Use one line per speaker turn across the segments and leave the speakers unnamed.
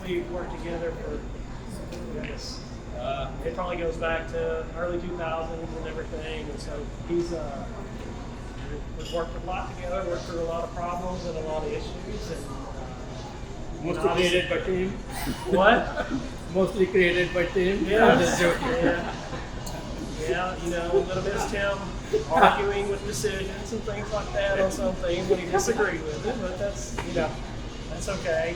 we've worked together for, goodness, it probably goes back to early 2000s and everything. And so we've worked a lot together, worked through a lot of problems and a lot of issues. And
Mostly created by team.
What?
Mostly created by team.
Yeah.
I'm just joking.
Yeah, a little bit of Tim arguing with decisions and things like that on some things when he disagreed with it, but that's okay.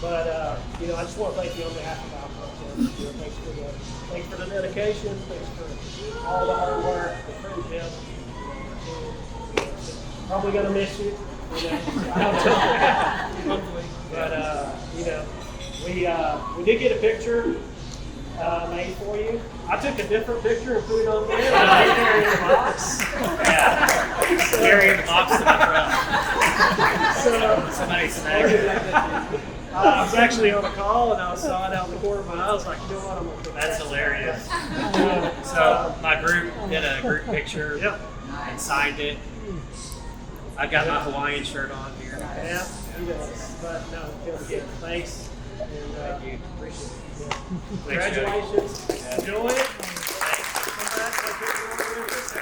But I just want to thank you on behalf of Alcon, Tim. Thanks for the dedication. Thanks for all the hard work, the friendship. Probably gonna miss you. But we did get a picture made for you. I took a different picture and put it on there. Carrying the box.
Yeah. Carrying the box to my truck.
So
Somebody snagged it.
I was actually on a call and I saw it out in the corner of my eye. I was like, you know what, I'm gonna put
That's
that.
hilarious. So my group did a group picture
Yep.
and signed it. I got my Hawaiian shirt on here.
Yeah, he does. But no, again, thanks. And
Thank you.
appreciate it. Yeah.
Thanks, Jody.
Congratulations.
Yeah.
Enjoy it. Come back, like everyone with us.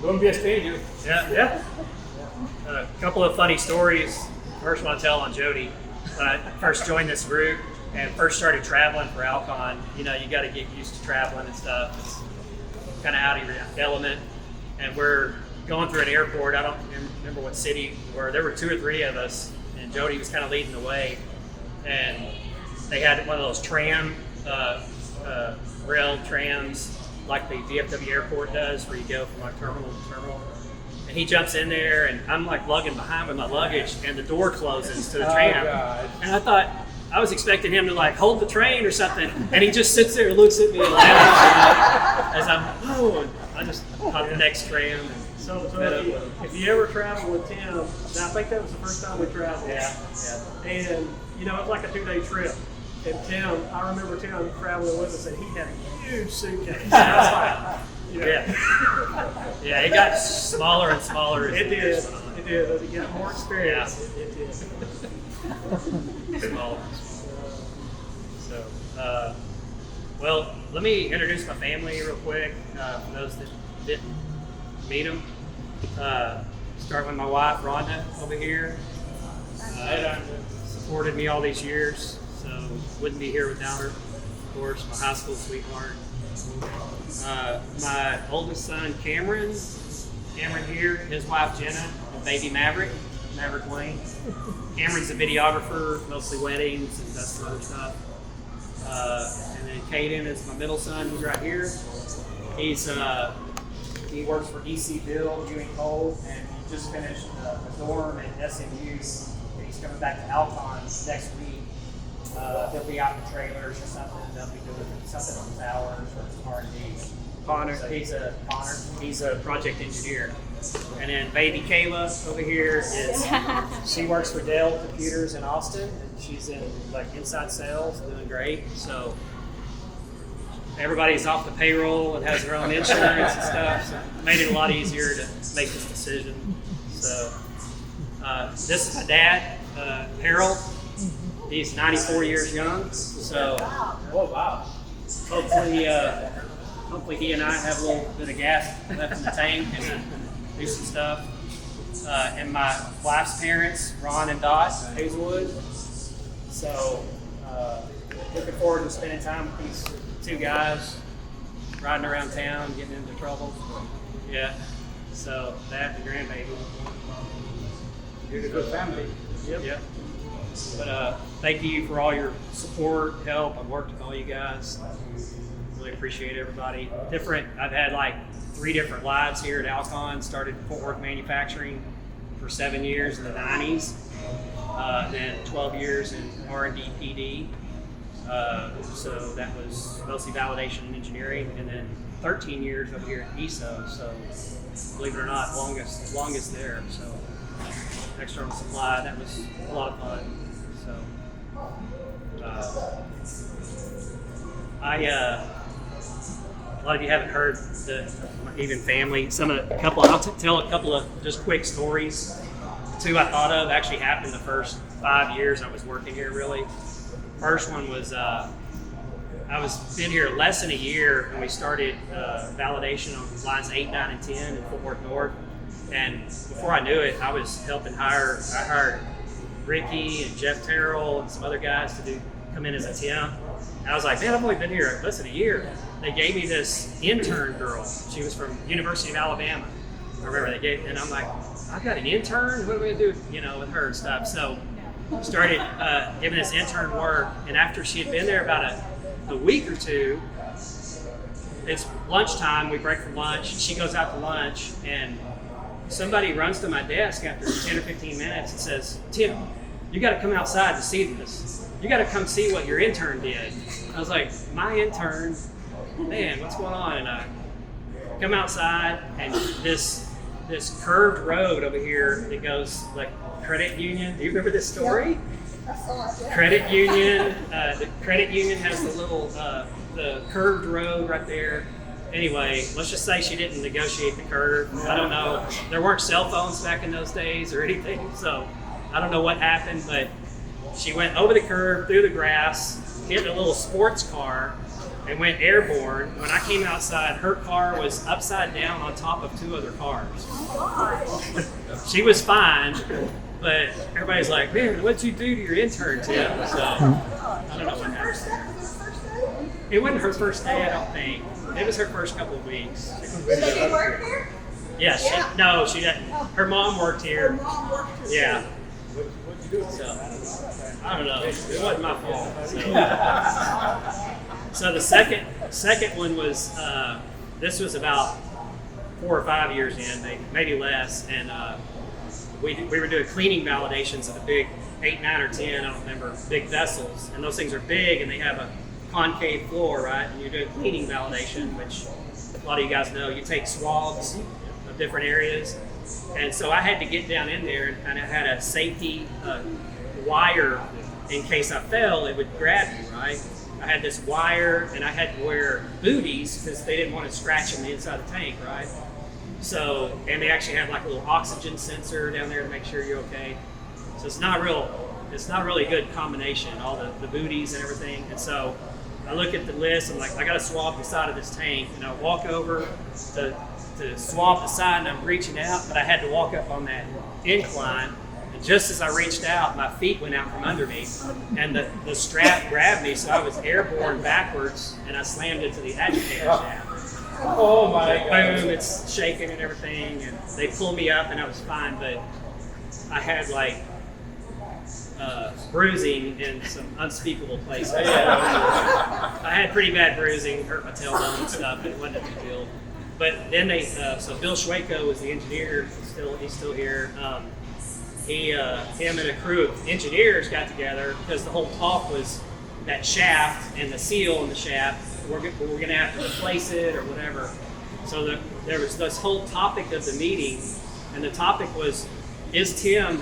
Don't be a stranger.
Yeah. A couple of funny stories. First one I'll tell on Jody. When I first joined this group and first started traveling for Alcon, you got to get used to traveling and stuff. It's kind of out of your element. And we're going through an airport. I don't remember what city we were. There were 2 or 3 of us, and Jody was kind of leading the way. And they had one of those rail trams like the DFW airport does, where you go from like terminal to terminal. And he jumps in there, and I'm like lugging behind with my luggage, and the door closes to the tram.
God.
And I was expecting him to like hold the train or something, and he just sits there and looks at me and laughs as and I just caught the next tram. And
So if you ever travel with Tim, now I think that was the first time we traveled.
Yeah.
And it's like a 2-day trip. And Tim, I remember Tim traveling with us, and he had a huge suitcase. And I was like,
Yeah, it got smaller and smaller.
It did. As he got more experience, it did.
Small. So, well, let me introduce my family real quick. For those that didn't meet them, start with my wife, Rhonda, over here. Supported me all these years, so wouldn't be here without her. Of course, my high school sweetheart. My oldest son, Cameron here, his wife, Jenna, and baby Maverick Wayne. Cameron's a videographer, mostly weddings and does some other stuff. And then Caden is my middle son, who's right here. He works for EC Bill, Ewing Cole, and he just finished a dorm at SMU, and he's coming back to Alcon next week. They'll be out in the trailers or something. They'll be doing something on towers or R&D.
Connor.
So he's a project engineer. And then baby Kayla over here she works for Dell Computers in Austin, and she's in like inside sales, doing great. So everybody's off the payroll and has their own insurance and stuff. So it made it a lot easier to make this decision. So this is my dad, Harold. He's 94 years young. So hopefully he and I have a little bit of gas left in the tank and do some stuff. And my wife's parents, Ron and Dot, Hazelwood. So looking forward to spending time with these 2 guys, riding around town, getting into trouble. Yeah. So that, the grandbaby.
You're a good family.
Yep. But thank you for all your support, help. I've worked with all you guys. Really appreciate everybody. I've had like 3 different lives here at Alcon. Started Fort Worth manufacturing for 7 years in the 90s. Then 12 years in R&D PD. So that was mostly validation and engineering. And then 13 years over here at ESO. So believe it or not, longest there. So external supply, that was a lot of fun. So a lot of you haven't heard even family. I'll tell a couple of just quick stories. two I thought of actually happened the first 5 years I was working here. Really, first one was I was been here less than a year, and we started validation on lines 8, 9, and 10 in Fort Worth North. And before I knew it, I was helping hire. I hired Ricky and Jeff Terrell and some other guys to come in as a temp. And I was like, man, I've only been here less than a year. They gave me this intern girl. She was from University of Alabama. I remember they gave, and I'm like, I've got an intern. What are we gonna do, with her and stuff? So started giving this intern work. And after she had been there about a week or two, it's lunchtime. We break for lunch. She goes out to lunch, and somebody runs to my desk after 10 or 15 minutes and says, Tim, you got to come outside to see this. You got to come see what your intern did. I was like, my intern? Man, what's going on? And I come outside, and this curved road over here that goes like credit union. Do you remember this story? Credit union. The credit union has the little the curved road right there. Anyway, let's just say she didn't negotiate the curve. I don't know. There weren't cell phones back in those days or anything, so I don't know what happened, but she went over the curve, through the grass, hit a little sports car, and went airborne. When I came outside, her car was upside down on top of 2 other cars. She was fine, but everybody's like, man, what'd you do to your intern, Tim? So I don't know what happened. It wasn't her first day, I don't think. It was her first couple of weeks.
Did she work here?
Yeah, she didn't. Her mom worked here.
Her mom worked here.
Yeah.
What'd you do?
So, I don't know. It wasn't my fault. So the second one was, this was about 4 or 5 years in, maybe less, and we were doing cleaning validations of the big 8, 9, or 10, I don't remember, big vessels, and those things are big, and they have a concave floor, right? And you're doing cleaning validation, which a lot of you guys know. You take swabs of different areas, and so I had to get down in there, and I had a safety wire in case I fell. It would grab you, right? I had this wire, and I had to wear booties because they didn't want to scratch on the inside of the tank, right? So, and they actually have like a little oxygen sensor down there to make sure you're okay. So it's not really a good combination, all the booties and everything. And so I look at the list, I'm like, I got to swab the side of this tank, and I walk over to swab the side, and I'm reaching out, but I had to walk up on that incline. And just as I reached out, my feet went out from under me, and the strap grabbed me, so I was airborne backwards, and I slammed into the agitator shaft.
Oh my God.
Boom, it's shaking and everything, and they pulled me up, and I was fine, but I had like bruising in some unspeakable places. I had pretty bad bruising, hurt my tailbone and stuff, but it wasn't a big deal. But then so Bill Schwayko was the engineer, he's still here. Him and a crew of engineers got together because the whole talk was that shaft and the seal in the shaft, we're going to have to replace it or whatever. So there was this whole topic of the meeting, and the topic was, is Tim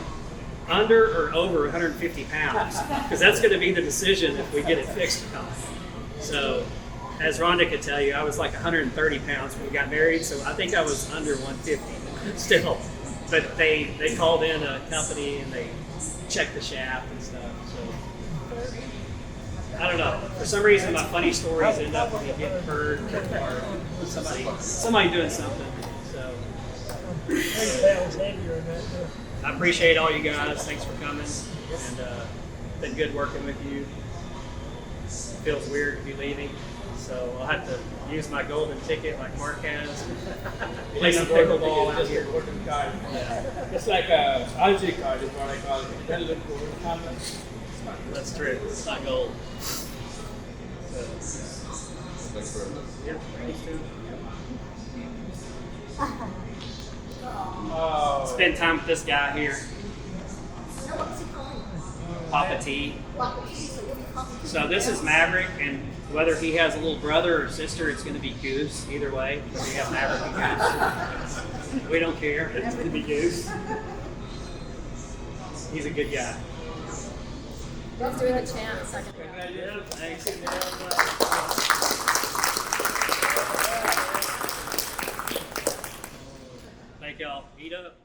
under or over 150 pounds? Because that's going to be the decision if we get it fixed or not. So, as Rhonda could tell you, I was like 130 pounds when we got married, so I think I was under 150 still. But they called in a company and they checked the shaft and stuff. So I don't know. For some reason, my funny stories end up with me getting hurt or somebody doing something. So I appreciate all you guys. Thanks for coming, and been good working with you. It feels weird to be leaving, so I'll have to use my golden ticket like Mark has. Play some pickleball out here.
Card. Yeah. It's like a RG card is what I call it. It doesn't look gold.
That's true. It's not gold.
Thanks very much.
Yeah, thanks too.
Oh.
Spend time with this guy here,
What's he calling?
Papa T.
Papa T. So what do you call him?
So this is Maverick, and whether he has a little brother or sister, it's going to be Goose either way. Because we have Maverick and Goose. We don't care. It's going to be Goose. He's a good guy.
Love doing the chant. Second.
Yeah, thanks. Thank y'all. Eat up.